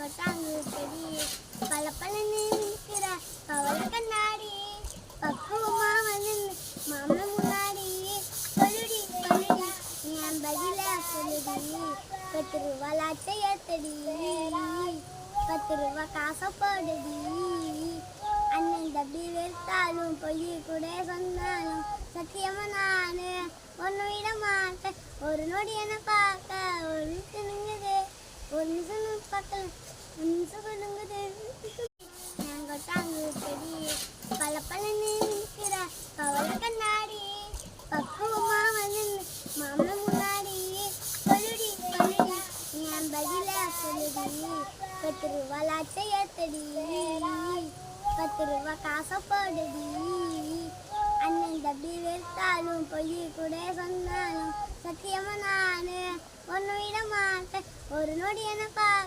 மாங்காட்டாங்கு செடி பல பழன்னு நிற்கிற பவள கண்ணாடி பக்குவமா வந்து மாமன் முன்னாடி சொல்லுடி சொல்லுடி என் பதில சொல்லுடி 10 ரூபா லாச்சை ஏத்தடி 10 ரூபா காசை போடுடி அண்ணன் தப்பி வெறுத்தாலும் பொய் கூட சொன்னாலும் சத்தியமா நானு ஒன்னு விட மாட்டேன் ஒரு நொடி என்ன பார்க்க ஒரு நிமிஷம் நிங்குது ஒரு நிமிஷம் பார்க்கல ஒரு நிமிஷம் கொடுங்குது மாங்காட்டாங்கு செடி பல பழன்னு நிற்கிற பவள கண்ணாடி பக்குவமா வந்து மாமன் முன்னாடி சொல்லுடி சொல்லுடி என் பதில சொல்லுடி 10 ரூபா லாச்சை ஏத்தடி 10 ரூபா காசை போடுடி அண்ணன் தப்பி வெறுத்தாலும் பொய் கூட சொன்னாலும் சத்தியமா நானு ஒன்னு விட மாட்டேன் ஒரு நொடி என்ன பார்க்க